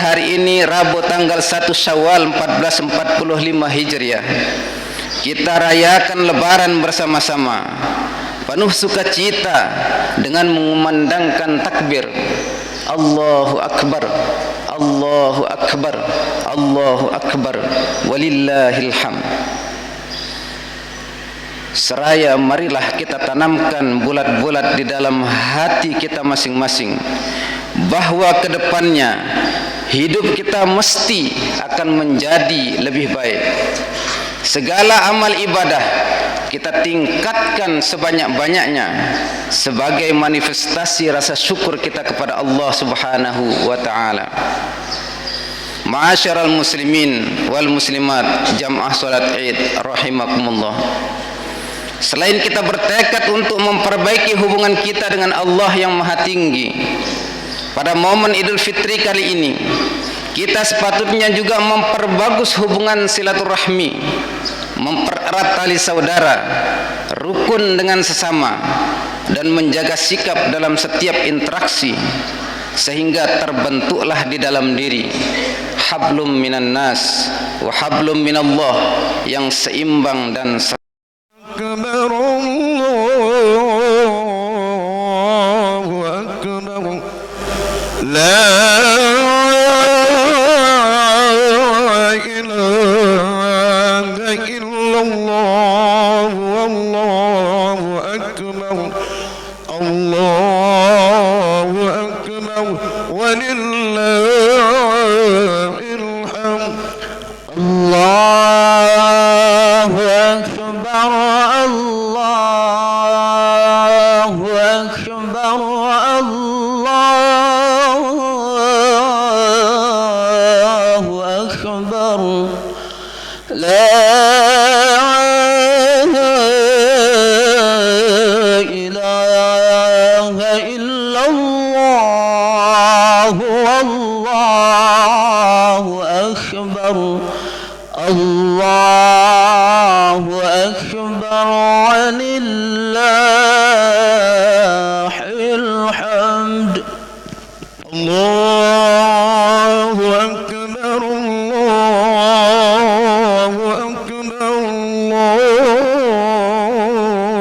Hari ini Rabu tanggal 1 Syawal 1445 Hijriah. Kita rayakan lebaran bersama-sama, penuh sukacita dengan mengumandangkan takbir. Allahu Akbar, Allahu Akbar, Allahu Akbar, walillahil hamd. Seraya marilah kita tanamkan bulat-bulat di dalam hati kita masing-masing bahwa kedepannya hidup kita mesti akan menjadi lebih baik. Segala amal ibadah kita tingkatkan sebanyak-banyaknya sebagai manifestasi rasa syukur kita kepada Allah Subhanahu wa taala. Ma'asyiral muslimin wal muslimat, jamaah salat Id rahimakumullah. Selain kita bertekad untuk memperbaiki hubungan kita dengan Allah yang Maha Tinggi, pada momen Idul Fitri kali ini kita sepatutnya juga memperbagus hubungan silaturahmi, mempererat tali saudara, rukun dengan sesama, dan menjaga sikap dalam setiap interaksi, sehingga terbentuklah di dalam diri hablum minan nas wa hablum minallah yang seimbang dan أكبر الله أكبر لا إله إلا الله والله أكبر الله أكبر ولله الحمد الله أكبر الله أكبر الله أكبر لا إله إلا الله والله أكبر الله أكبر ولله الحمد الله أكبر الله أكبر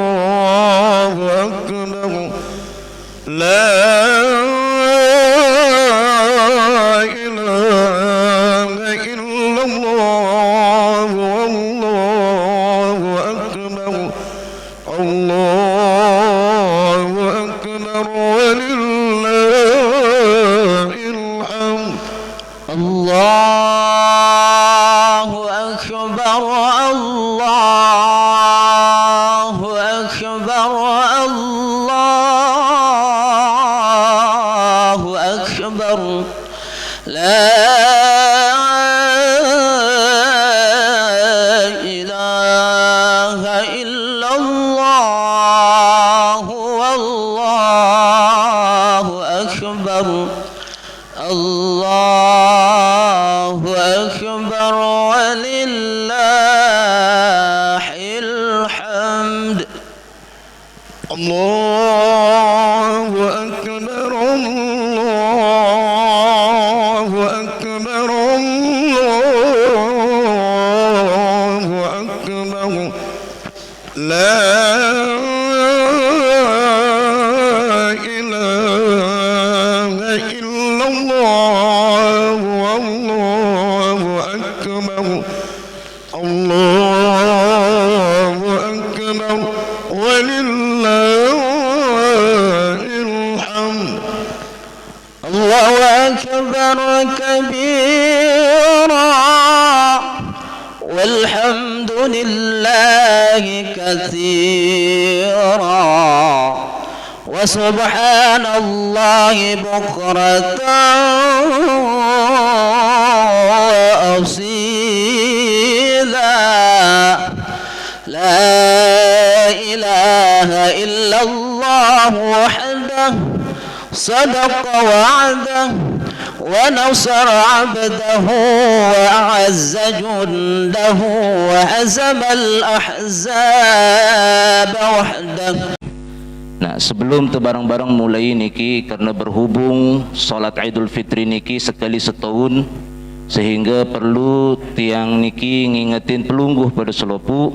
الله أكبر لا إله إلا الله والله أكبر الله أكبر ولله الحمد الله أكبر الله أكبر الله أكبر لا إله إلا الله والله أكبر الله أكبر ولله الحمد الله أكبر الله أكبر الله أكبر لا إله إلا الله والله أكبر الله أكبر ولله الحمد الله أكبر كبيرا والحمد لله كثيرا وسبحان الله بكرة وأصيلا لا إله إلا الله وحده صدق وعده ونصر عبده وأعز جنده وهزم الأحزاب وحده Nah, sebelum tu barang-barang mulai niki, karena berhubung solat Idul Fitri niki sekali setahun, sehingga perlu tiang niki ngingetin pelungguh pada selopu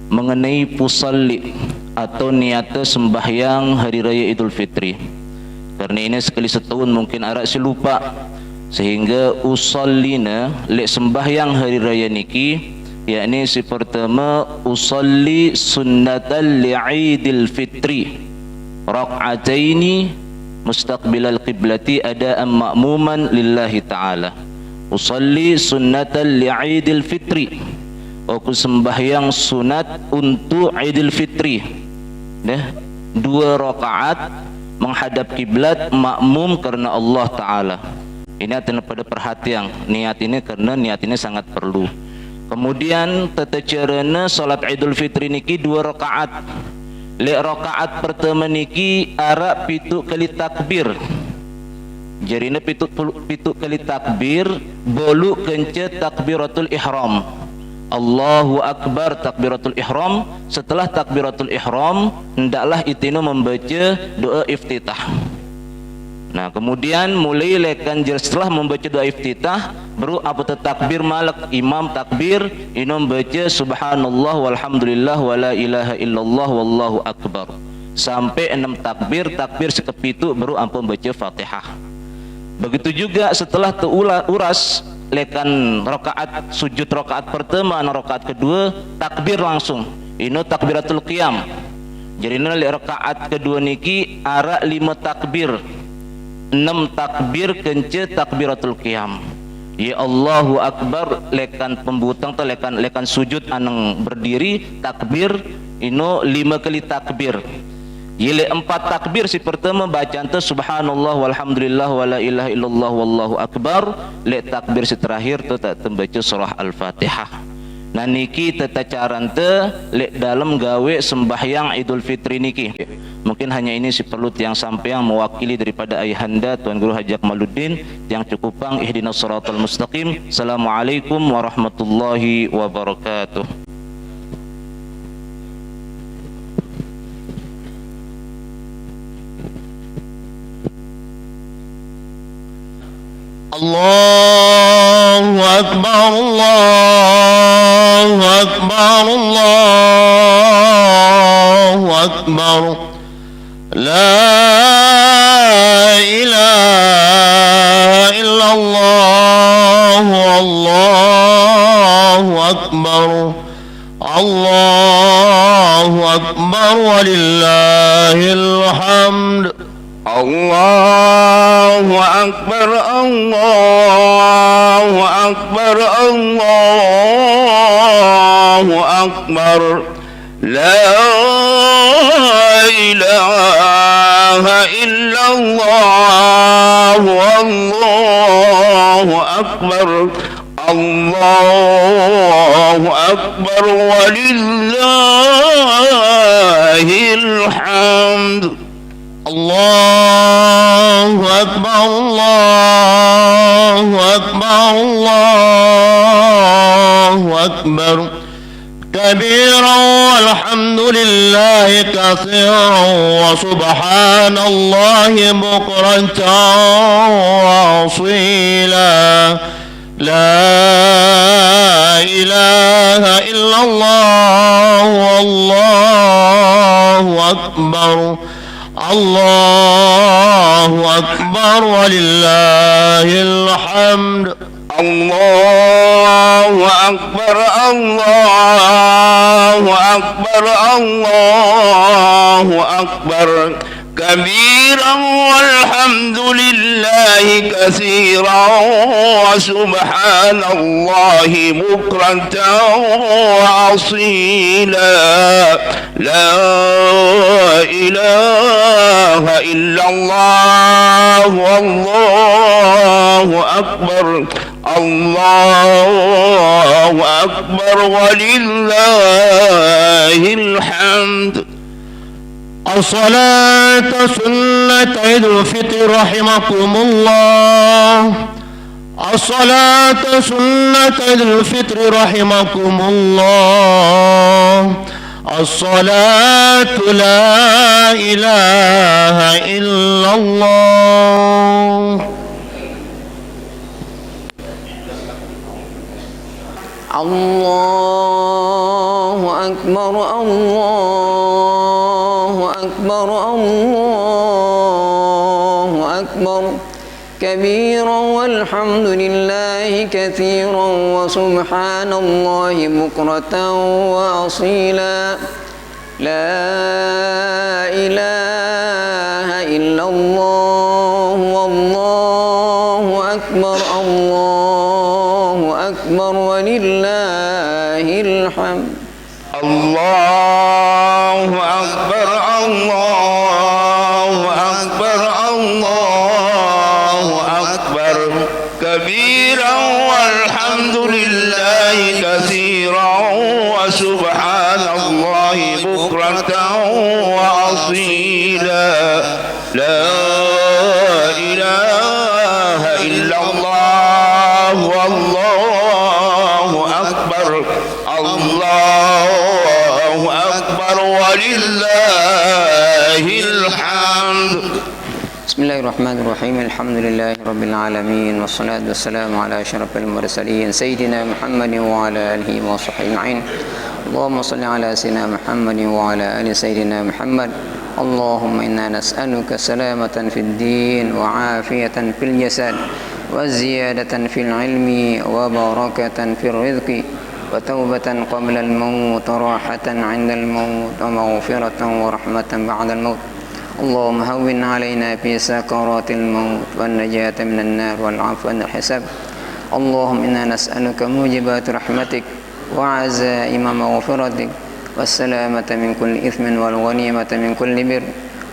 mengenai pusalli atau niata sembahyang hari raya Idul Fitri. Karena ini sekali setahun mungkin arak si lupa, sehingga usallina lek sembahyang hari raya niki, yakni si pertama usalli sunnatan li'idil fitri raq'ataini mustaqbilal qiblati ada'an ma'muman lillahi ta'ala. Usalli sunnatan li'idil fitri, aku sembahyang sunat untuk Idul Fitri, 2 rakaat menghadap kiblat makmum karena Allah Ta'ala. Ini adalah pada perhatian niat ini, karena niat ini sangat perlu. Kemudian tata carana salat Idul Fitri niki 2 rakaat. Lek rakaat pertama niki arak pitu kali takbir. Jarina pitu kali takbir, bolu kence takbiratul ihram. Allahu Akbar takbiratul ihram. Setelah takbiratul ihram hendaklah itino membaca doa iftitah. Nah, kemudian mulai lekan setelah membaca doa iftitah baru apa takbir malak, imam takbir inom baca subhanallah walhamdulillah wala ilaha illallah wallahu akbar sampai 6 takbir sekepitu baru ampun baca Fatihah. Begitu juga setelah uras lekan rakaat sujud rakaat pertama dan rakaat kedua takbir langsung ino takbiratul qiyam. Jadi nilai rakaat kedua niki arak 5 takbir, 6 takbir kence takbiratul qiyam. Ya Allahu Akbar lekan pembutang atau lekan sujud anang berdiri takbir ino 5 kali takbir. Yile 4 takbir si pertama bacaan tu subhanallah walhamdulillah wala ilaha illallah wallahu akbar. Le takbir si terakhir tu tak membaca surah Al-Fatihah. Nah niki tata carante le dalam gawe sembahyang Idul Fitri niki. Mungkin hanya ini si perlu yang sampai yang mewakili daripada ayahanda Tuan Guru Haji Akmaluddin yang cukupang ihdinas siratal mustaqim. Assalamualaikum warahmatullahi wabarakatuh. Allahu Akbar, Allahu Akbar, Allahu Akbar. La ilaha illallah, Allahu Akbar, Allahu Akbar, walillahil hamd. Allahu Akbar, Allahu Akbar, Allahu Akbar. La ilaha illallah, Allahu Akbar, Allahu Akbar, walillahil hamd. Allahu Akbar, Allahu Akbar, Allahu Akbar. كبيرا والحمد لله كثيرا وسبحان الله بكرة وأصيلا. لا إله إلا الله والله أكبر. الله أكبر ولله الحمد. الله أكبر، الله أكبر، الله أكبر كبيرا والحمد لله كثيرا وسبحان الله بكرة وأصيلا. لا إله إلا الله والله أكبر. الله أكبر ولله الحمد. الصلاة سنة عيد الفطر رحمكم الله. الصلاة سنة عيد الفطر رحمكم الله. الصلاة لا إله إلا الله. الله أكبر الله أكبر الله أكبر كبيرا والحمد لله كثيرا وسبحان الله بكرة وأصيلا لا إله إلا الله والله أكبر الله أكبر ولله الحمد. الله أكبر الله أكبر الله أكبر كبيرا والحمد لله كثيرا وسبحان الله بكرة وأصيلا لا إله إلا الله والله أكبر الله أكبر ولله الحمد. بسم الله الرحمن الرحيم الحمد لله رب العالمين والصلاة والسلام على أشرف المرسلين سيدنا محمد وعلى آله وصحبه أجمعين. اللهم صل على سيدنا محمد وعلى آل سيدنا محمد. اللهم إنا نسألك سلامة في الدين وعافية في الجسد وزيادة في العلم وبركة في الرزق وتوبة قبل الموت وراحة عند الموت ومغفرة ورحمة بعد الموت. اللهم هون علينا في سكرات الموت والنجاة من النار والعفو عن الحساب. اللهم إنا نسألك موجبات رحمتك وعزائم مغفرتك والسلامة من كل إثم والغنيمة من كل بر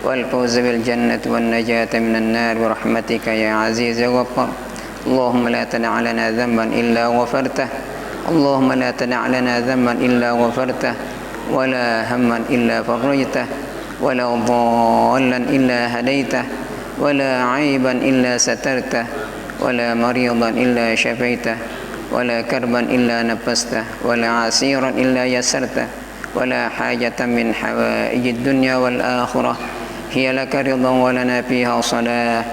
والفوز بالجنة والنجاة من النار برحمتك يا عزيز يا غفار. اللهم لا تدع لنا ذنبا إلا غفرته. اللهم لا تدع لنا ذنبا إلا غفرته ولا هما إلا فرجته ولا ضالا إلا هديته ولا عيبا إلا سترته ولا مريضا إلا شفيته ولا كربا إلا نفسته ولا عسيرا إلا يسرته ولا حاجة من حوائج الدنيا والآخرة هي لك رضا ولنا فيها صلاة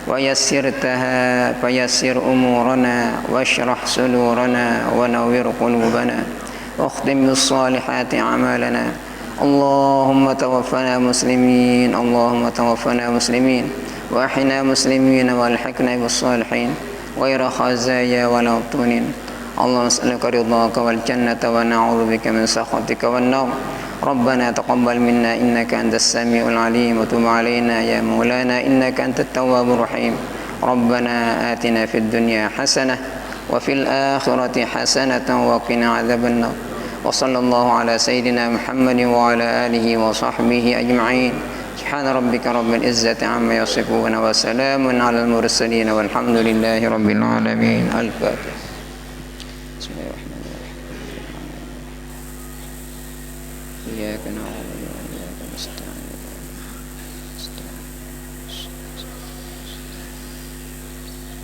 ويسرتها فيسر أمورنا واشرح صدورنا ونور قلوبنا واختم بالصالحات أعمالنا. اللهم توفنا مسلمين اللهم توفنا مسلمين وأحنا مسلمين والحقنا بالصالحين غير خزايا ولا مفتونين. اللهم نسألك رضاك والجنة ونعوذ بك من سخطك والنار. ربنا تقبل منا إنك أنت السميع العليم وتب علينا يا مولانا إنك أنت التواب الرحيم. ربنا آتنا في الدنيا حسنة وفي الآخرة حسنة وقنا عذاب النار. وصلى الله على سيدنا محمد وعلى آله وصحبه أجمعين. سبحان ربك رب العزة عما يصفون وسلام على المرسلين والحمد لله رب العالمين. الفاتحة. بسم الله الرحمن الرحيم. إياك نعبد وإياك نستعين.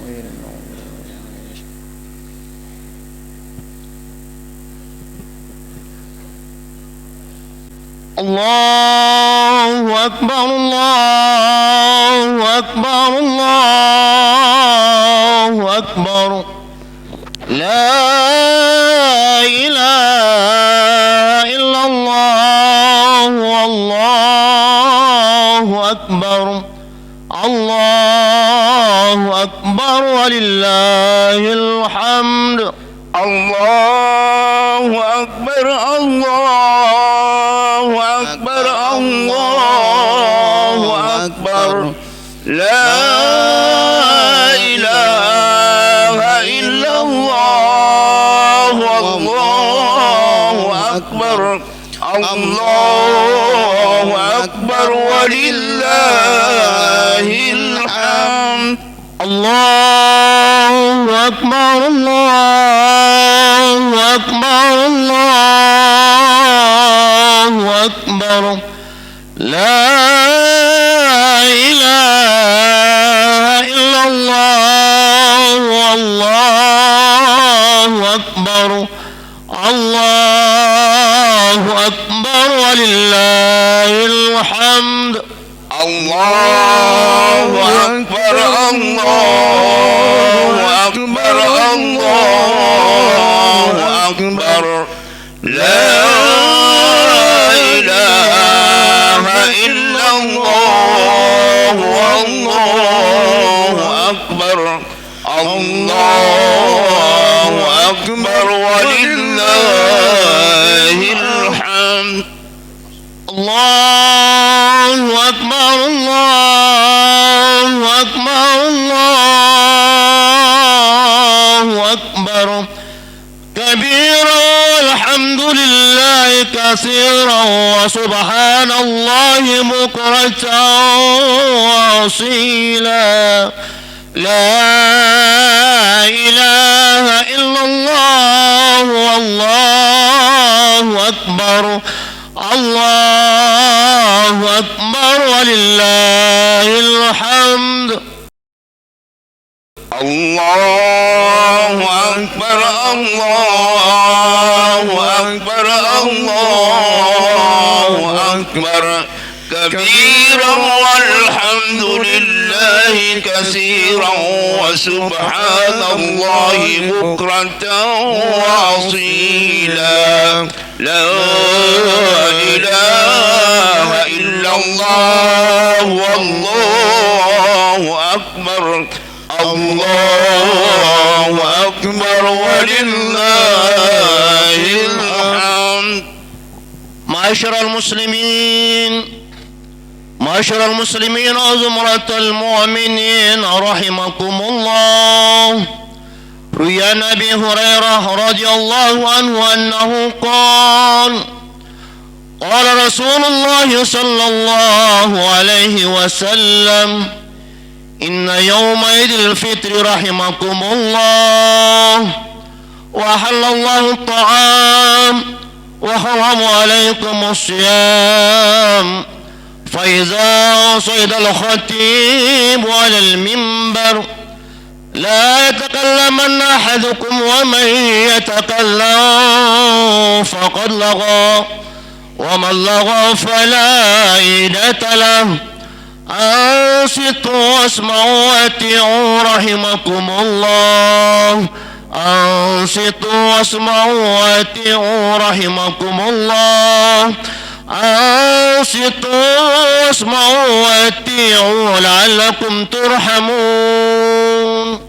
غير المغضوب عليهم. الله أكبر الله أكبر الله أكبر لا إله إلا الله والله أكبر الله أكبر ولله الحمد. الله أكبر الله أكبر الله أكبر لا إله إلا الله والله أكبر الله أكبر ولله الحمد. الله أكبر الله أكبر الله أكبر لا إله إلا الله والله أكبر الله الله أكبر ولله الحمد. الله أكبر الله أكبر الله أكبر لا إله إلا الله والله أكبر الله أكبر ولله الحمد. الله أكبر الله أكبر الله أكبر كبيرا والحمد لله كثيرا وسبحان الله بكرة وأصيلا. لا إله إلا الله والله أكبر الله أكبر ولله الحمد. الله أكبر الله أكبر الله أكبر كبيرا والحمد لله كثيرا وسبحان الله بكرة وأصيلا. لا إله إلا الله والله أكبر الله أكبر ولله الحمد. معاشر المسلمين وزمرة المؤمنين رحمكم الله. روي عن أبي هريرة رضي الله عنه أنه قال قال رسول الله صلى الله عليه وسلم إن يوم عيد الفطر رحمكم الله وأحل الله الطعام وحرم عليكم الصيام، فإذا صعد الخطيب على المنبر لا يتكلمن أحدكم ومن يتكلم فقد لغى ومن لغى فلا عيدة له. أنصتوا واسمعوا وأطيعوا رحمكم الله. أنصتوا واسمعوا وأطيعوا رحمكم الله. أنصتوا واسمعوا وأطيعوا لعلكم ترحمون.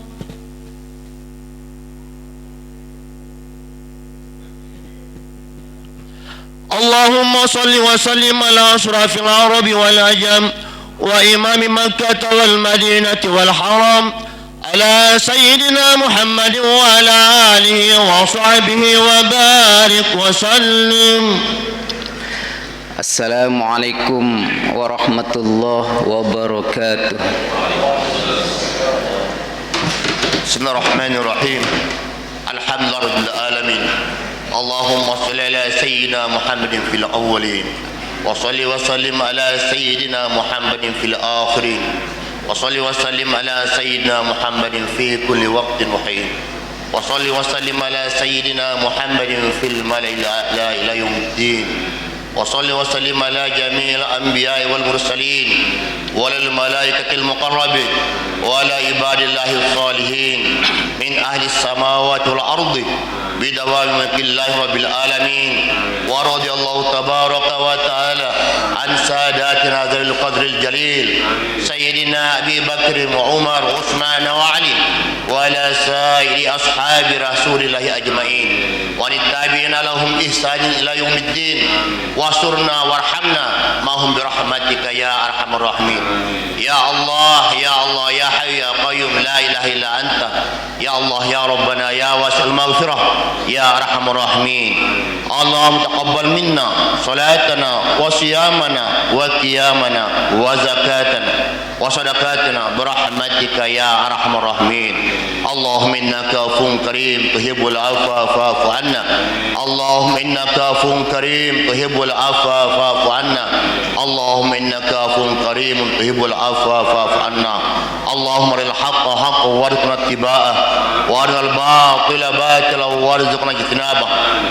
اللهم صل وسلم على أشرف العرب والعجم وإمام مكة والمدينة والحرم على سيدنا محمد وعلى آله وصحبه وبارك وسلم. Assalamualaikum warahmatullahi wabarakatuh. بسم الله الرحمن الرحيم. الحمد لله رب العالمين. اللهم صل على سيدنا محمد في الأولين وصل وسلم على سيدنا محمد في الآخرين وصل وسلم على سيدنا محمد في كل وقت وحين وصل وسلم على سيدنا محمد في الملأ الأعلى إلى يوم الدين وصل وسلم على جميع الأنبياء والمرسلين وعلى الملائكة المقربين وعلى عباد الله الصالحين من أهل السماوات والأرض بدوام ملك الله رب العالمين. ورضي الله تبارك وتعالى عن ساداتنا ذوي القدر الجليل سيدنا أبي بكر وعمر وعثمان وعلي وعلى سائر أصحاب رسول الله أجمعين وللتابعين لهم إحسان إلى يوم الدين. واسترنا وارحمنا معهم برحمتك يا أرحم الراحمين. يا الله يا الله يا حي يا قيوم لا إله إلا أنت يا الله يا ربنا يا واسع المغفرة يا أرحم الراحمين. اللهم تقبل منا صلاتنا وصيامنا وقيامنا وزكاتنا وصدقاتنا برحمتك يا أرحم الراحمين. اللهم إنك عفو كريم تحب العفو فاعف عنا اللهم إنك عفو كريم تحب العفو فاعف عنا اللهم إنك عفو كريم تحب العفو فاعف عنا اللهم ارنا الحق حقا وارزقنا اتباعه وارنا الباطل باطلا وارزقنا اجتنابه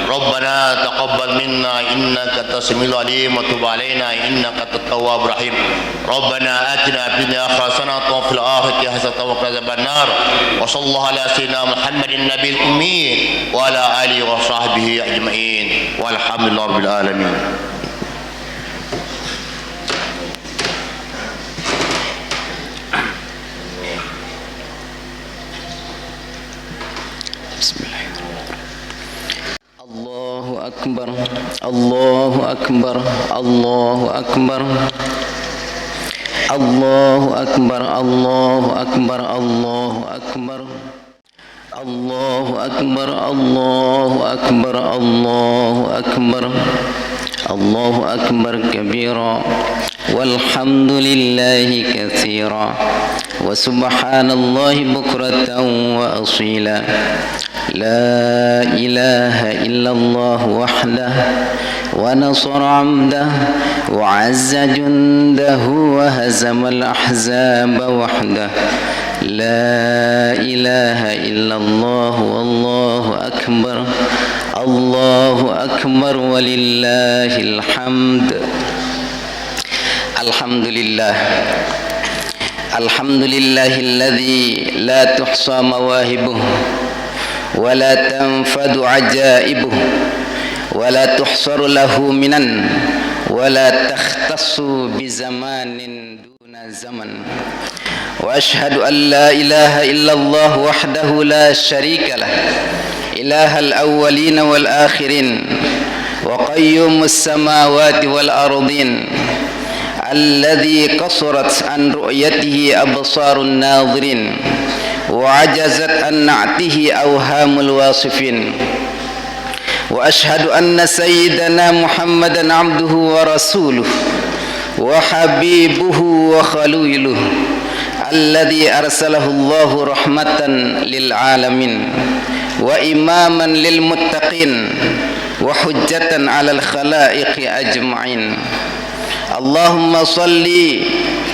ربنا تقبل منا إنك أنت السميع العليم وتب علينا إنك أنت التواب الرحيم ربنا آتنا في الدنيا حسنة وفي الآخرة حسنة وقنا عذاب النار وصلى الله على سيدنا محمد النبي الأمي وعلى آله وصحبه أجمعين والحمد لله رب العالمين. الله أكبر الله أكبر الله أكبر الله أكبر الله أكبر الله أكبر الله أكبر الله أكبر الله أكبر الله أكبر كبيرا والحمد لله كثيرا وسبحان الله بكرة وأصيلا لا إله إلا الله وحده ونصر عبده وعز جنده وهزم الأحزاب وحده لا إله إلا الله والله أكبر الله أكبر ولله الحمد. الحمد لله الحمد لله الذي لا تحصى مواهبه ولا تنفد عجائبه ولا تحصر له منن ولا تختص بزمان دون زمن وأشهد أن لا إله إلا الله وحده لا شريك له إله الأولين والآخرين وقيوم السماوات والأرضين الذي قصرت عن رؤيته أبصار الناظرين وعجزت عن نعته أوهام الواصفين وأشهد أن سيدنا محمدا عبده ورسوله وحبيبه وخليله الذي أرسله الله رحمة للعالمين وإماما للمتقين وحجة على الخلائق أجمعين. اللهم صل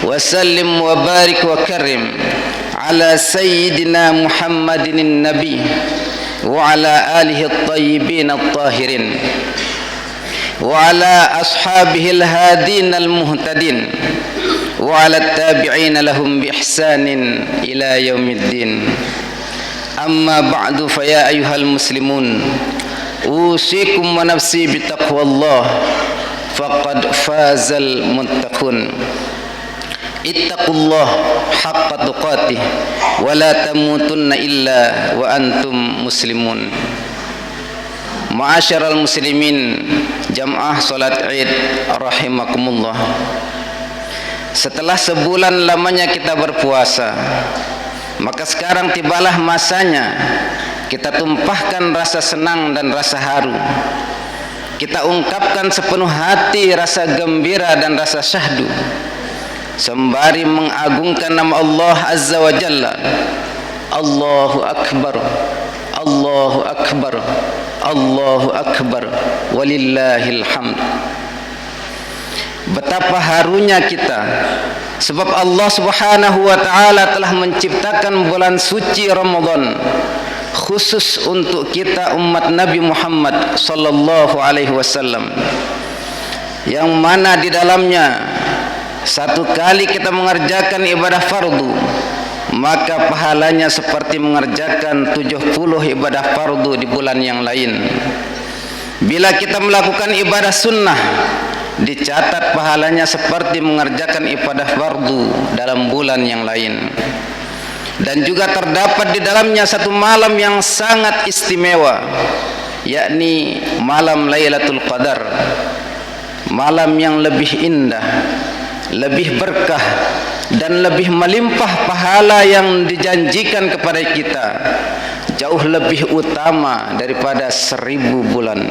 وسلم وبارك وكرم على سيدنا محمد النبي وعلى آله الطيبين الطاهرين وعلى أصحابه الهادين المهتدين وعلى التابعين لهم بإحسان إلى يوم الدين. أما بعد فيا أيها المسلمون أوصيكم ونفسي بتقوى الله فقد فاز المتقون. اتقوا الله حق تقاته ولا تموتن إلا وأنتم مسلمون. Ma'asyiral muslimin jamaah salat Id rahimakumullah. Setelah sebulan lamanya kita berpuasa, maka sekarang tibalah masanya kita tumpahkan rasa senang dan rasa haru. Kita ungkapkan sepenuh hati rasa gembira dan rasa syahdu sembari mengagungkan nama Allah Azza wa Jalla. Allahu Akbar, Allahu Akbar, Allahu Akbar, walillahil hamd. Betapa harunya kita sebab Allah Subhanahu wa taala telah menciptakan bulan suci Ramadan khusus untuk kita umat Nabi Muhammad sallallahu alaihi wasallam, yang mana di dalamnya satu kali kita mengerjakan ibadah fardu, maka pahalanya seperti mengerjakan 70 ibadah fardu di bulan yang lain. Bila kita melakukan ibadah sunnah, dicatat pahalanya seperti mengerjakan ibadah fardu dalam bulan yang lain. Dan juga terdapat di dalamnya satu malam yang sangat istimewa, yakni malam Lailatul Qadar, malam yang lebih indah, lebih berkah dan lebih melimpah pahala yang dijanjikan kepada kita, jauh lebih utama daripada 1000 bulan.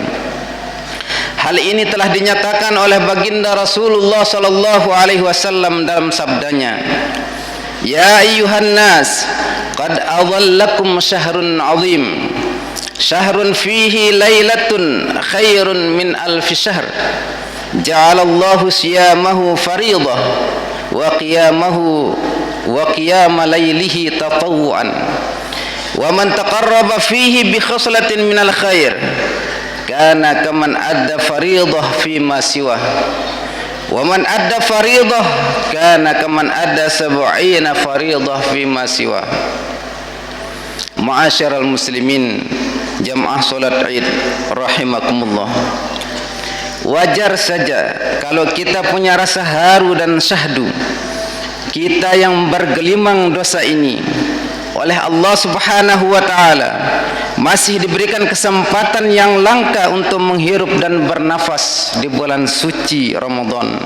Hal ini telah dinyatakan oleh baginda Rasulullah sallallahu alaihi wasallam dalam sabdanya, Ya ayyuhan nas, qad adhallakum syahrun azim, syahrun fihi lailatun khairun min alfi syahr, ja'alallahu siyamahu fariidah wa qiyama laylihi tatawwu'an, wa man taqarraba fihi bi khoslatin minal khair kana kaman adda fariidah fi ma siwah, wa man adda fariidah kana kaman adda sab'ina fariidah fi ma siwah. Ma'asyiral muslimin, jamaah salat Id rahimakumullah. Wajar saja kalau kita punya rasa haru dan syahdu, kita yang bergelimang dosa ini oleh Allah Subhanahu wa taala masih diberikan kesempatan yang langka untuk menghirup dan bernafas di bulan suci Ramadan.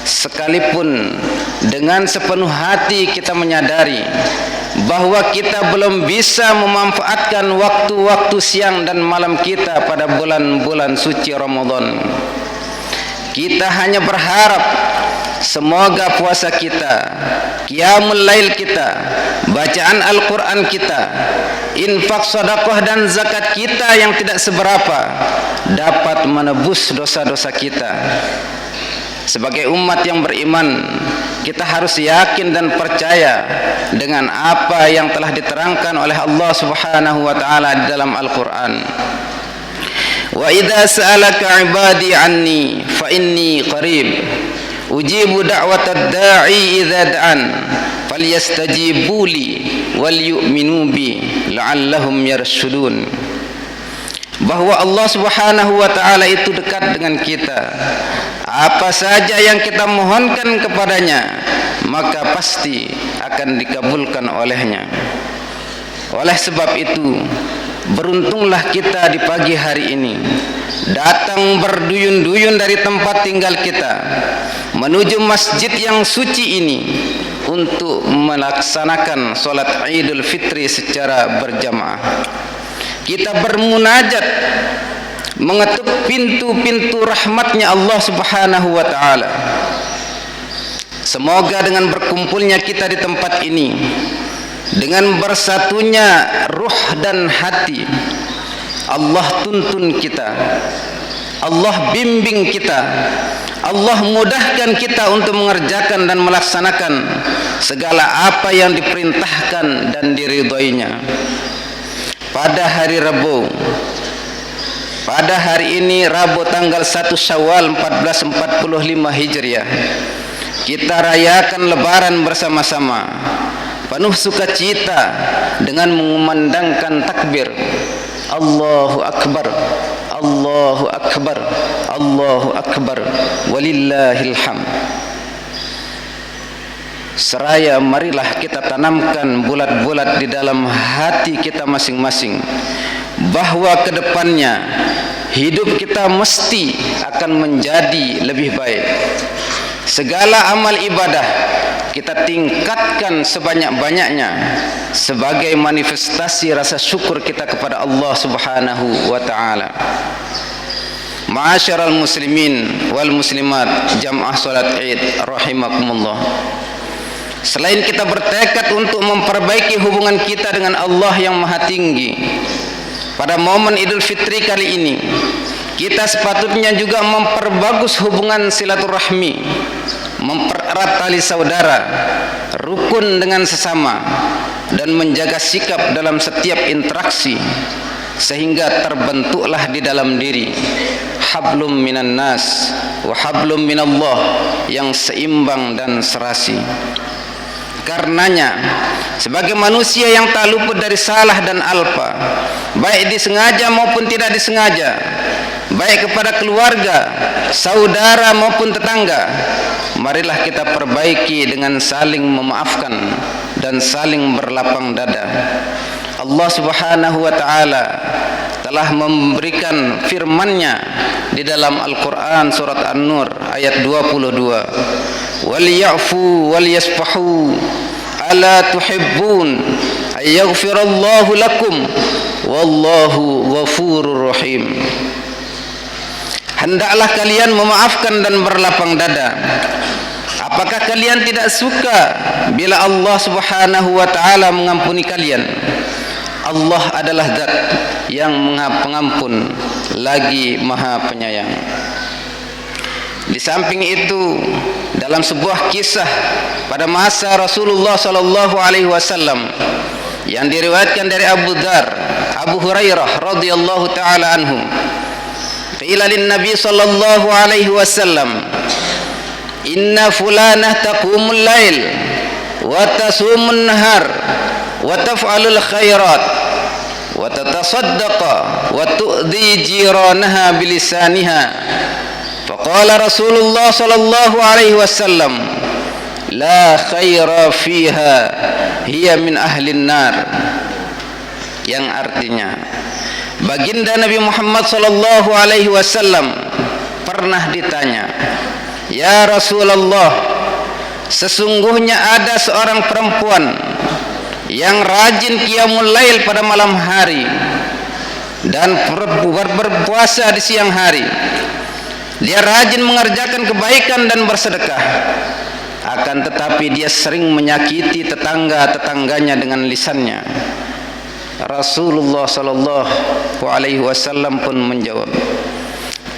Sekalipun dengan sepenuh hati kita menyadari bahwa kita belum bisa memanfaatkan waktu-waktu siang dan malam kita pada bulan-bulan suci Ramadan, kita hanya berharap semoga puasa kita, qiyamul lail kita, bacaan Al-Quran kita, infak, sedekah dan zakat kita yang tidak seberapa dapat menebus dosa-dosa kita. Sebagai umat yang beriman, kita harus yakin dan percaya dengan apa yang telah diterangkan oleh Allah Subhanahu wa taala di dalam Al-Qur'an. Wa idza sa'alaka 'ibadi 'anni fa inni qarib ujibu da'watad da'i idza da'an falyastajibu li wal yu'minu bi la'allahum yarshudun. Bahwa Allah Subhanahu wa taala itu dekat dengan kita. Apa saja yang kita mohonkan kepadanya, maka pasti akan dikabulkan olehnya. Oleh sebab itu, beruntunglah kita di pagi hari ini, datang berduyun-duyun dari tempat tinggal kita menuju masjid yang suci ini untuk melaksanakan salat Idul Fitri secara berjamaah. Kita bermunajat, mengetuk pintu-pintu rahmatnya Allah Subhanahu wa ta'ala. Semoga dengan berkumpulnya kita di tempat ini, dengan bersatunya ruh dan hati, Allah tuntun kita, Allah bimbing kita, Allah mudahkan kita untuk mengerjakan dan melaksanakan segala apa yang diperintahkan dan diridhoinya. Pada hari Rabu, pada hari ini Rabu tanggal 1 Syawal 1445 Hijriah, kita rayakan lebaran bersama-sama penuh sukacita dengan mengumandangkan takbir Allahu Akbar, Allahu Akbar, Allahu Akbar, walillahil hamd. Seraya marilah kita tanamkan bulat-bulat di dalam hati kita masing-masing bahwa kedepannya hidup kita mesti akan menjadi lebih baik. Segala amal ibadah kita tingkatkan sebanyak-banyaknya sebagai manifestasi rasa syukur kita kepada Allah Subhanahu wa taala. Ma'asyiral muslimin wal muslimat, jamaah salat Id rahimakumullah. Selain kita bertekad untuk memperbaiki hubungan kita dengan Allah yang Maha Tinggi, pada momen Idul Fitri kali ini kita sepatutnya juga memperbagus hubungan silaturahmi, mempererat tali saudara, rukun dengan sesama, dan menjaga sikap dalam setiap interaksi, sehingga terbentuklah di dalam diri hablum minan nas wa hablum minallah yang seimbang dan serasi. Karenanya, sebagai manusia yang tak luput dari salah dan alpa, baik disengaja maupun tidak disengaja, baik kepada keluarga, saudara maupun tetangga, marilah kita perbaiki dengan saling memaafkan dan saling berlapang dada. Allah Subhanahu wa taala telah memberikan firman-Nya di dalam Al-Qur'an surat An-Nur ayat 22. Wal ya'fu wal yasfahu ala tuhibbun ay yaghfirallahu lakum wallahu ghafurur rahim. Hendaklah kalian memaafkan dan berlapang dada. Apakah kalian tidak suka bila Allah Subhanahu wa taala mengampuni kalian? Allah adalah zat yang Maha Pengampun lagi Maha Penyayang. Di samping itu, dalam sebuah kisah pada masa Rasulullah sallallahu alaihi wasallam yang diriwayatkan dari Abu Hurairah radhiyallahu taala anhu, qila lin Nabi sallallahu alaihi wasallam, inna fulanah taqumul lail wa tasumun nahar wa taf'alul khairat wa tatasaddaqa wa tu'dhi jiranaha bilisaniha. Faqala Rasulullah sallallahu alaihi wasallam, la khaira fiha, hiya min ahlin nar. Yang artinya, baginda Nabi Muhammad sallallahu alaihi wasallam pernah ditanya, ya Rasulullah, sesungguhnya ada seorang perempuan yang rajin qiyamul lail pada malam hari dan berpuasa di siang hari. Dia rajin mengerjakan kebaikan dan bersedekah, akan tetapi dia sering menyakiti tetangga-tetangganya dengan lisannya. Rasulullah sallallahu alaihi wasallam pun menjawab,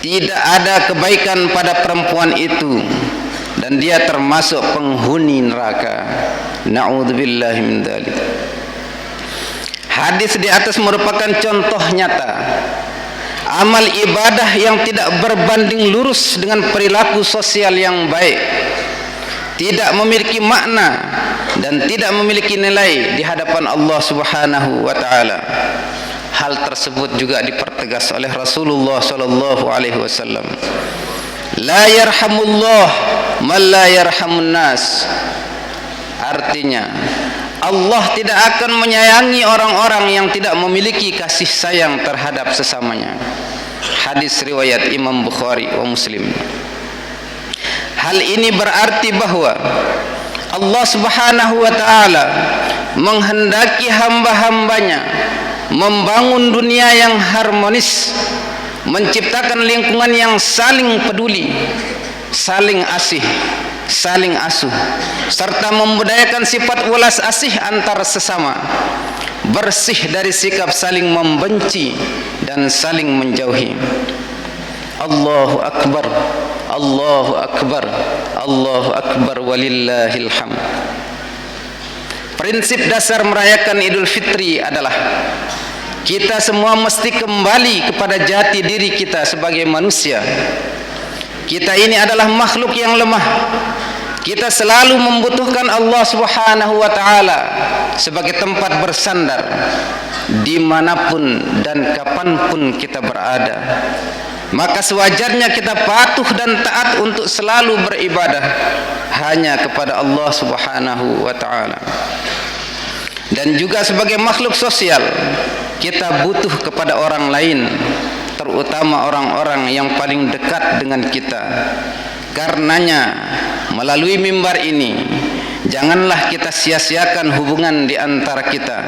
tidak ada kebaikan pada perempuan itu dan dia termasuk penghuni neraka. Na'udzubillahi min dzalik. Hadis di atas merupakan contoh nyata amal ibadah yang tidak berbanding lurus dengan perilaku sosial yang baik, tidak memiliki makna dan tidak memiliki nilai di hadapan Allah Subhanahu wa taala. Hal tersebut juga dipertegas oleh Rasulullah sallallahu alaihi wasallam. La yarhamullah man la yarhamun nas. Artinya, Allah tidak akan menyayangi orang-orang yang tidak memiliki kasih sayang terhadap sesamanya. Hadis riwayat Imam Bukhari wa Muslim. Hal ini berarti bahwa Allah Subhanahu wa taala menghendaki hamba-hambanya membangun dunia yang harmonis, menciptakan lingkungan yang saling peduli, saling asih, saling asuh, serta membudayakan sifat welas asih antar sesama, bersih dari sikap saling membenci dan saling menjauhi. Allahu Akbar, Allahu Akbar, Allahu Akbar, walillahil hamd. Prinsip dasar merayakan Idul Fitri adalah kita semua mesti kembali kepada jati diri kita sebagai manusia. Kita ini adalah makhluk yang lemah. Kita selalu membutuhkan Allah Subhanahu wa taala sebagai tempat bersandar dimanapun dan kapanpun kita berada. Maka sewajarnya kita patuh dan taat untuk selalu beribadah hanya kepada Allah Subhanahu wa taala. Dan juga sebagai makhluk sosial, kita butuh kepada orang lain, terutama orang-orang yang paling dekat dengan kita. Karenanya, melalui mimbar ini, janganlah kita sia-siakan hubungan di antara kita.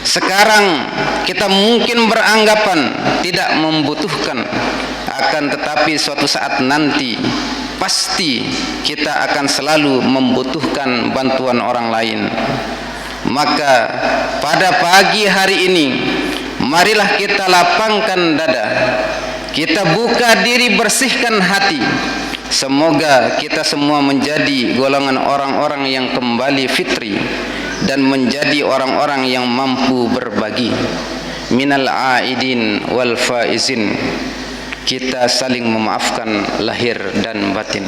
Sekarang kita mungkin beranggapan tidak membutuhkan, akan tetapi suatu saat nanti pasti kita akan selalu membutuhkan bantuan orang lain. Maka pada pagi hari ini, marilah kita lapangkan dada, kita buka diri, bersihkan hati. Semoga kita semua menjadi golongan orang-orang yang kembali fitri dan menjadi orang-orang yang mampu berbagi. Minal aidin wal faizin. Kita saling memaafkan lahir dan batin.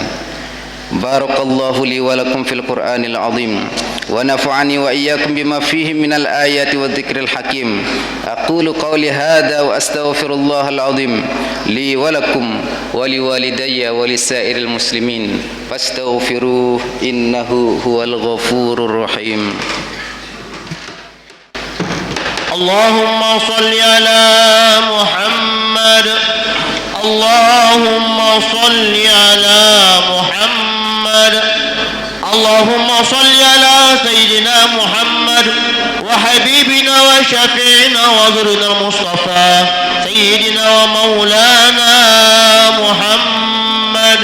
Barakallahu li wa lakum fil Qur'anil azim wa nafa'ani wa iyyakum bima fihi minal ayati wadh-dhikril hakim. Aqulu qawli hadha wa astaghfirullahal azim li wa lakum wa liwalidayya wa lisairil muslimin fastaghfiruhu innahu huwal ghafurur rahim. Allahumma salli ala Muhammad, Allahumma salli ala Muhammad, Allahumma salli ala Sayyidina Muhammad wa Habibina wa Syafi'ina wa Zurina Mustafa Sayyidina wa Maulana Muhammad.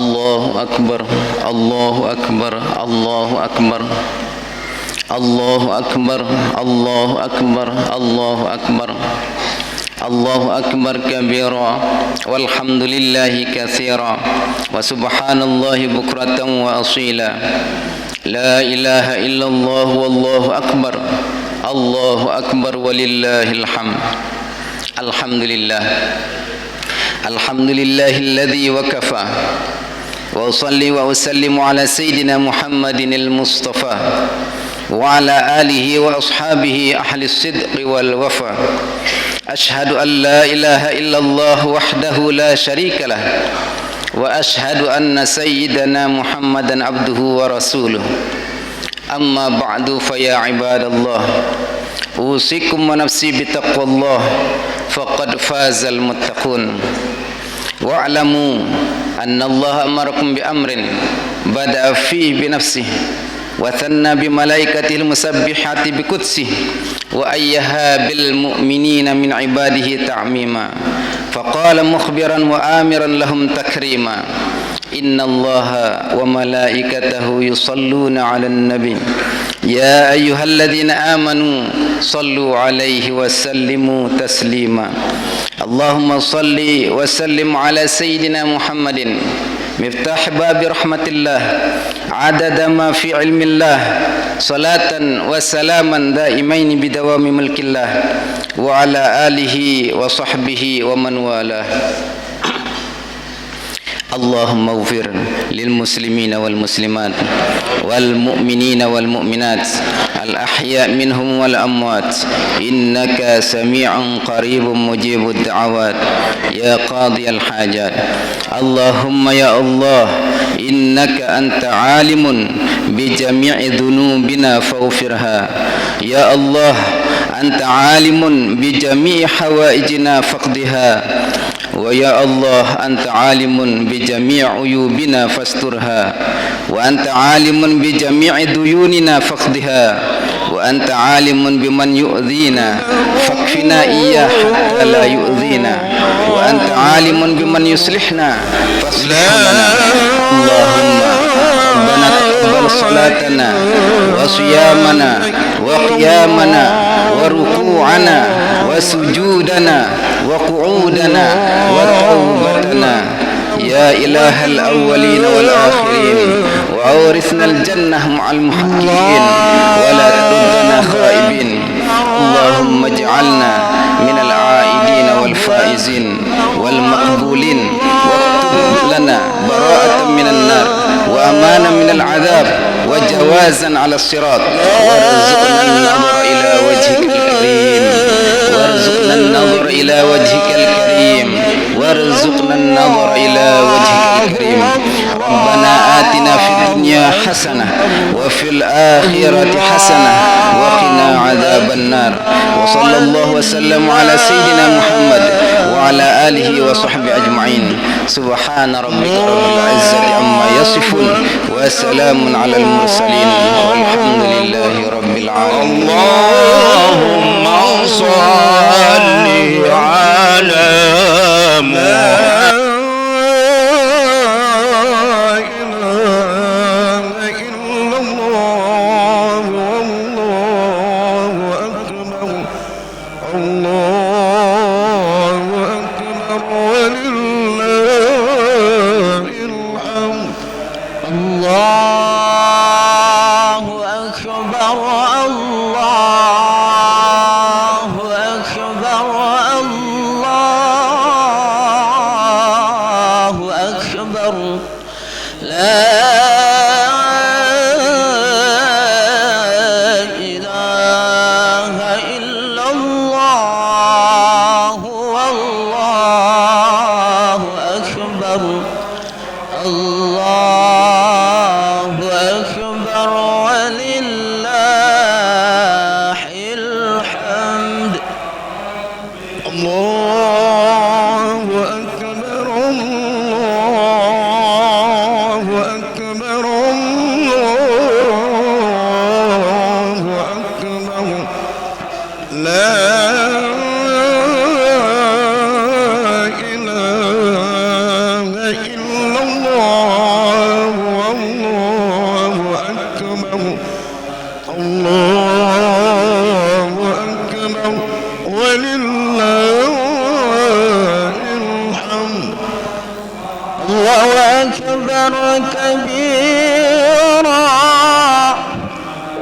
Allahu Akbar, Allahu Akbar, Allahu Akbar, Allahu Akbar, Allahu Akbar, Allahu Akbar, Allahu Akbar kabira, walhamdulillahi katsira, wa subhanallahi bukratan wa asila. La ilaha illallah wallahu akbar, Allahu akbar walillahil hamd. Alhamdulillah, alhamdulillahilladzi wa kafa, wa usalli wa usallimu ala sayyidina Muhammadin al-Mustafa wa ala alihi wa ashabihi ahli as-sidqi wal wafa. Ashhadu an la ilaha illallah wahdahu la sharika lah, wa ashhadu anna sayyidana Muhammadan abduhu wa rasuluh. Amma ba'du, fa ya ibadallah, usikum wa nafsi bitaqwallah, faqad fazal muttaqun. Wa'lamu anna Allah amarakum bi amrin bada'a fihi bi nafsihi wa thanna bi malaikatihi al-musabbihati bi qudsihi wa ayyaha bil mu'minina min ibadihi ta'mima. Faqala mukhbiran wa amiran lahum takrima. Inna Allaha wa malaikatahu yusalluna 'alan nabi ya ayyuhalladzina amanu sallu 'alaihi wa sallimu taslima. Allahumma salli wa sallim 'ala sayyidina Muhammadin miftah babi rahmatillah adada ma fi ilmillah, salatan wa salaman daimaini bidawami mulkillah, wa ala alihi wa sahbihi wa man walah. Allahumma ighfir lil muslimina wal muslimat wal mu'minina wal mu'minat al ahya minhum wal amwat, innaka sami'un qaribun mujibud da'awat ya qadiyal hajat. Allahumma ya Allah, innaka anta alimun bi jami'i dhunubina faghfirha. Ya Allah, anta alimun bi jami'i hawaijina faqdiha. Wa ya Allah, anta alimun bi jami'i uyubina fasturha. Wa anta alimun bi jami'i duyunina faqdiha. Wa anta alimun biman yu'dhina fakfina iyyah hatta la yu'dhina. Wa anta alimun biman yuslihna faslih lana. Allahumma rabbana taqabbal salatana wa siyamana wa qiyamana wa ruku'ana wa sujudana wa qu'udana wa taubatana ya ilahal awwalin wal akhirin, wa awrithna al jannah ma'al muhaqqiqin wa la taruddana khaibin. Allahumma ij'alna min al aidin wal faizin wal maqbulin, waktub lana bara'atan min an nar wa amana min al adhab wa jawazan ala as-sirat, warzuqna an-nadhara ila wajhika al-karim, warzuqna an-nadhara ila wajhika al-karim, warzuqna an-nadhara ila wajhika al-karim. Rabbana atina fid dunya hasanah wa fil akhirati hasanah wa qina adzaban nar. Wa sallallahu wa sallam ala sayyidina Muhammad wa ala alihi wa sahbihi ajma'in. Subhana rabbika rabbil izzati amma yasifun wa salamun ala al-mursalin walhamdulillahi rabbil alamin. Allahumma salli ala Muhammad. الله الله أكبر ولله الحمد. الله أكبر كبيرا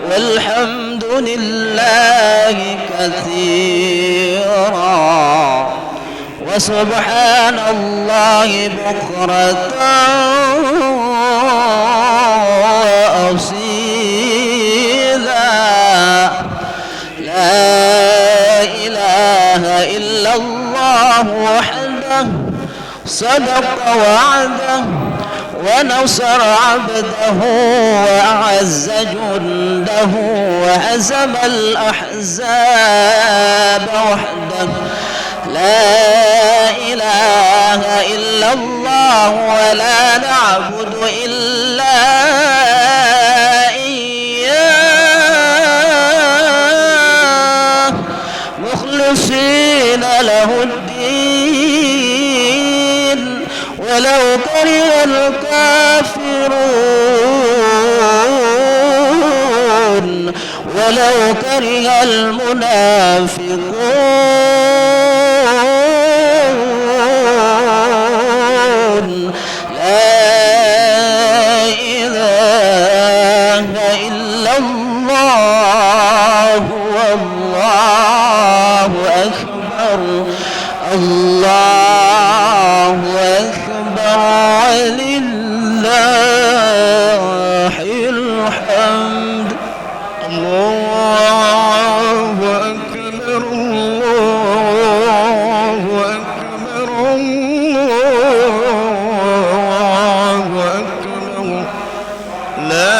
والحمد لله كثيرا وسبحان الله بكرة وأصيلا. لا إله إلا الله وحده صدق وعده ونصر عبده وأعز جنده وهزم الأحزاب وحده. لا إله إلا الله ولا نعبد إلا إياه مخلصين له الدين ولو كره الكافرون ولو كره المنافقون. لا إله إلا الله والله أكبر. الله أكبر ولله الحمد. الله أكبر الله أكبر الله أكبر. لا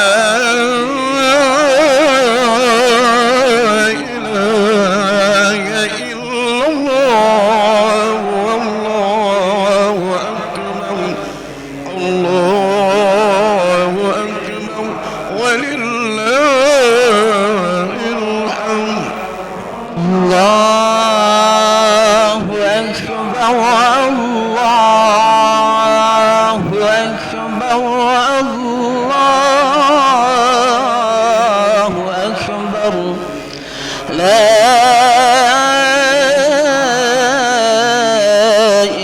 إله إلا الله والله أكبر. الله أكبر ولله الحمد. الله أكبر الله أكبر الله أكبر. لا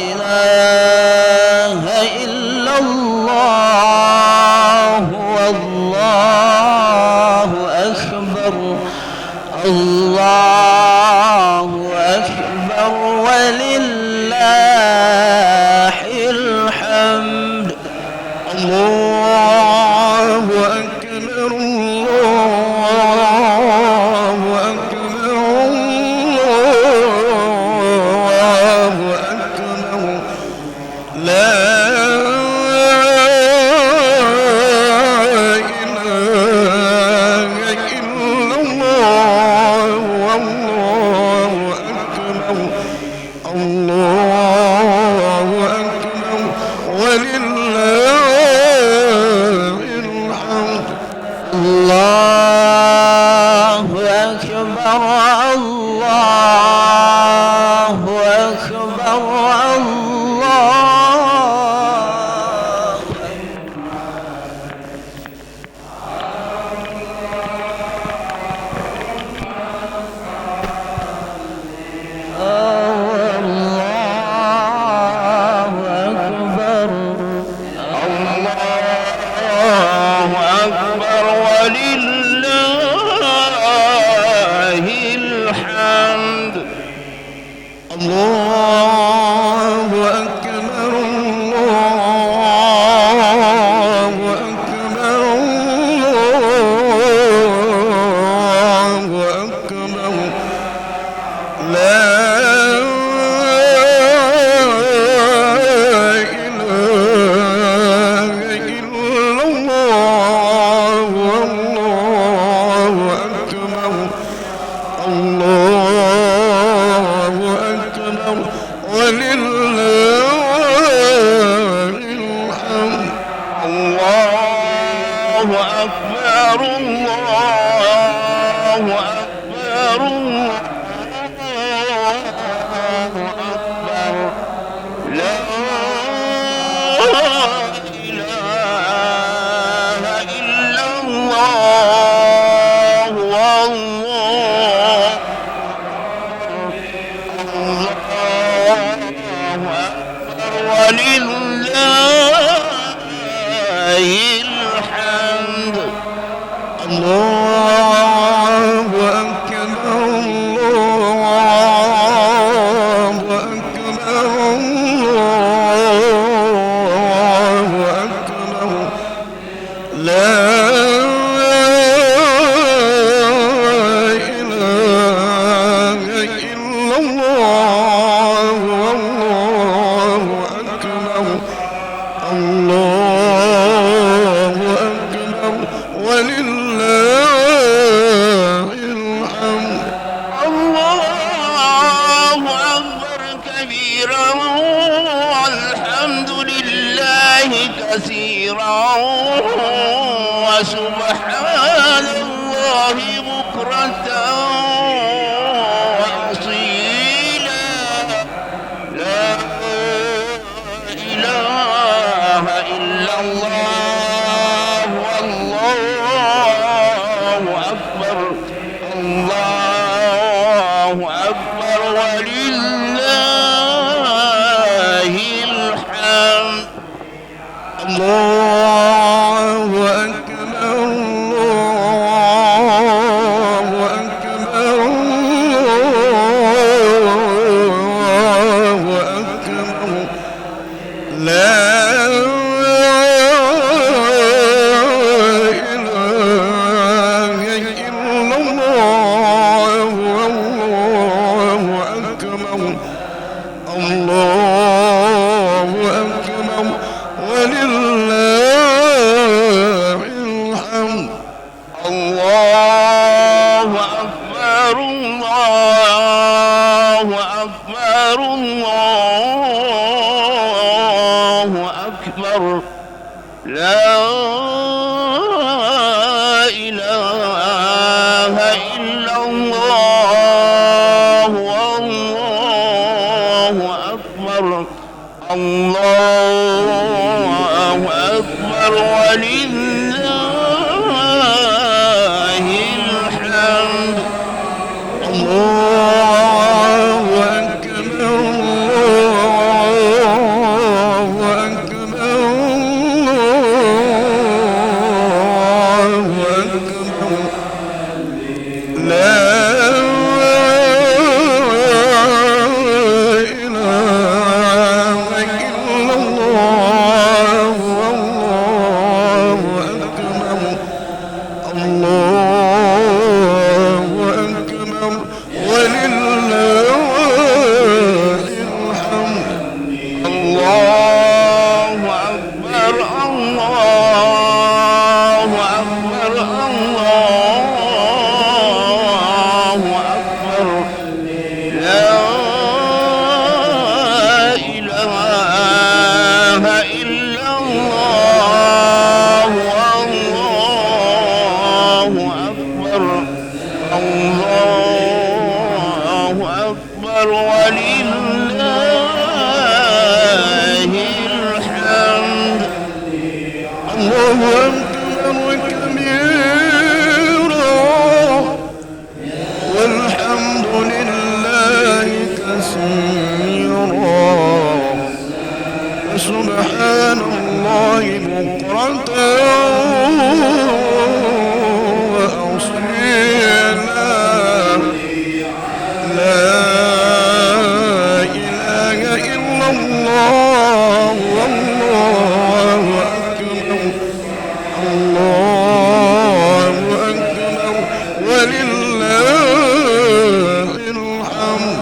إله إلا الله والله أكبر. الله أكبر ولله الحمد. الله أكبر الله أكبر الله أكبر. لا إله إلا الله والله أكبر. الله أكبر ولله الحمد. الله أكبر الله أكبر الله. الله أكبر. الله أكبر ولله الحمد. الله أكبر الله أكبر الله أكبر. لا إله إلا الله والله أكبر. الله أكبر ولله الحمد. الله أكبر الله أكبر الله أكبر. لا إله إلا الله كثيرا وسبحان الله بكرة وأصيلا لا إله إلا الله والله أكبر الله أكبر ولله الحمد الله أكبر الله أكبر الله أكبر لا إله إلا الله والله أكبر الله أكبر ولله الحمد الله أكبر الله أكبر الله أكبر لا إله إلا الله والله أكبر الله أكبر ولله الحمد الله أكبر الله أكبر الله أكبر لا إله إلا الله والله أكبر الله أكبر ولله الحمد الله أكبر الله أكبر الله أكبر لا إله إلا الله والله أكبر الله أكبر ولله الحمد الله أكبر كبيرا والحمد لله كثيرا وسبحان الله بكرة وأصيلا لا إله إلا الله والله أكبر الله أكبر ولله الحمد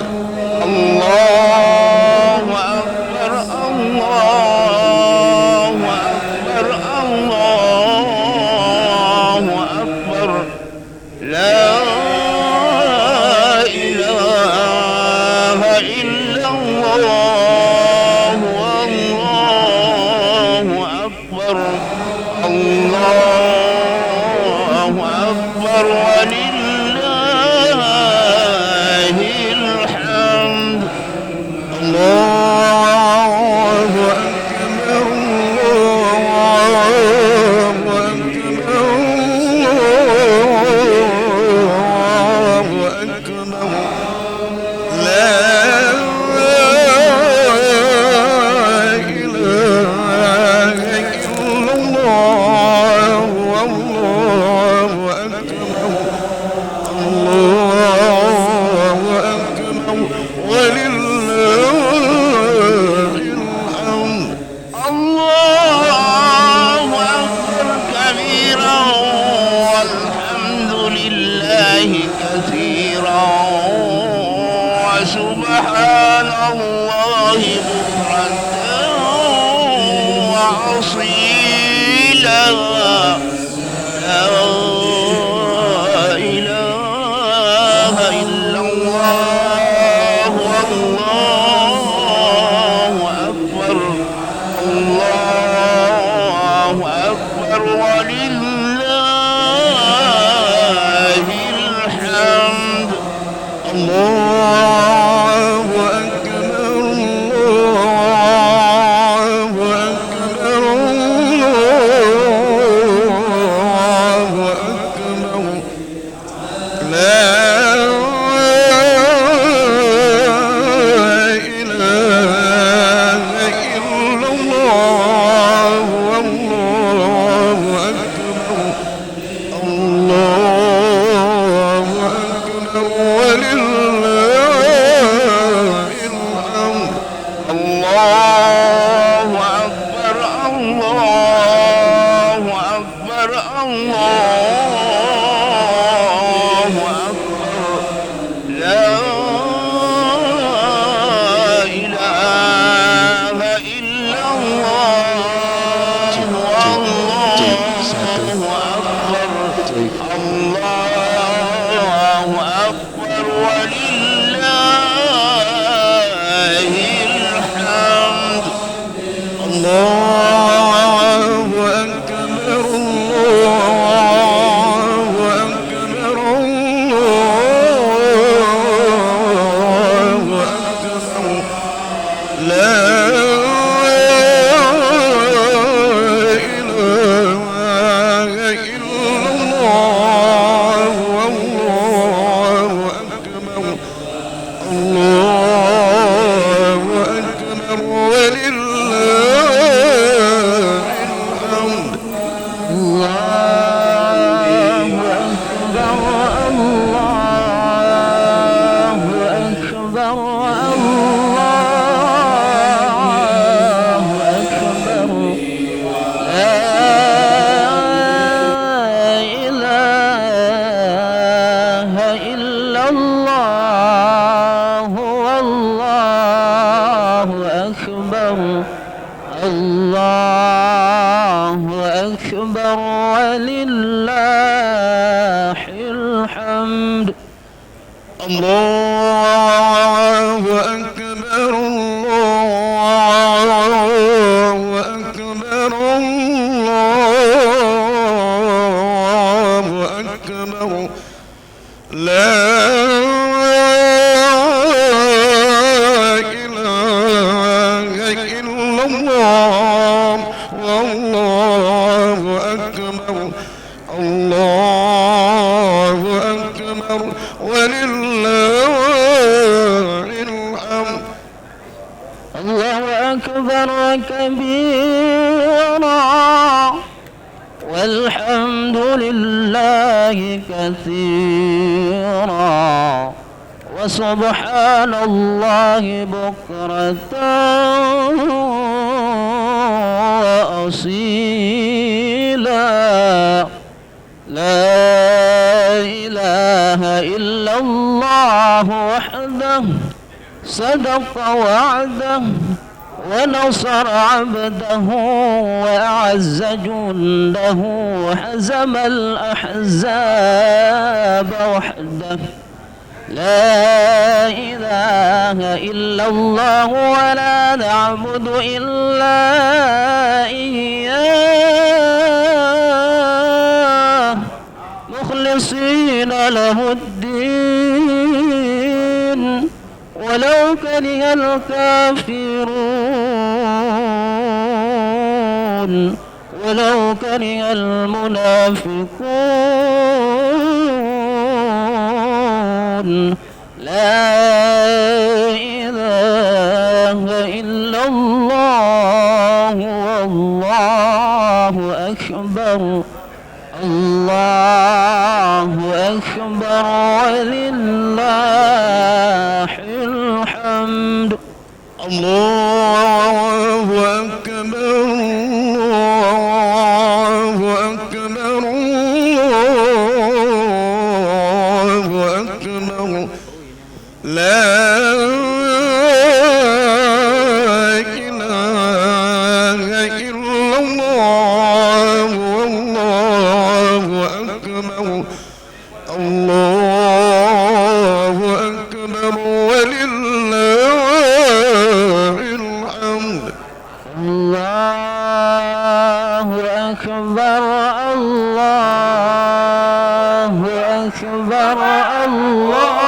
الله أكبر الله أكبر الله أكبر لا إله إلا الله والله أكبر الله أكبر ولله الحمد الله أكبر الله أكبر الله أكبر لا إله إلا الله والله أكبر الله أكبر ولله الحمد. الله أكبر كبيرا والحمد لله كثيرا وسبحان الله بكرة وأصيلا. لا إله إلا الله والله أكبر. الله أكبر ولله الحمد. الله أكبر الله أكبر الله أكبر. لا إله إلا الله والله أكبر. الله أكبر ولله الحمد. الله أكبر الله أكبر الله أكبر. لا إله إلا الله والله أكبر. الله أكبر ولله الحمد. الله أكبر الله أكبر الله أكبر. لا إله إلا الله والله أكبر. الله أكبر ولله الحمد. الله أكبر الله أكبر الله أكبر. لا إله إلا الله والله أكبر. الله أكبر ولله الحمد. الله أكبر الله أكبر الله أكبر. لا إله إلا الله والله أكبر. الله أكبر ولله الحمد. الله أكبر كبيرا والحمد لله كثيرا وسبحان الله بكرة وأصيلا. لا إله إلا الله وحده صدق وعده ونصر عبده وأعز جنده وهزم الأحزاب وحده. لا إله إلا الله ولا نعبد إلا إياه مخلصين له الدين ولو كره الكافرون ولو كره المنافقون. لا إله إلا الله والله أكبر. الله أكبر ولله الحمد. الله أكبر الله أكبر الله أكبر لا إله إلا الله والله أكبر الله أكبر ولله الحمد. الله أكبر الله أكبر الله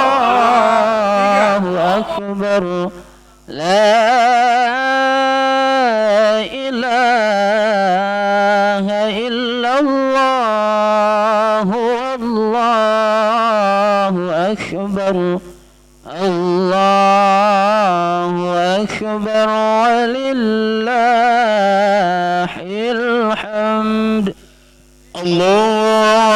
أكبر لا إله إلا الله والله أكبر الله أكبر ولله الحمد. الله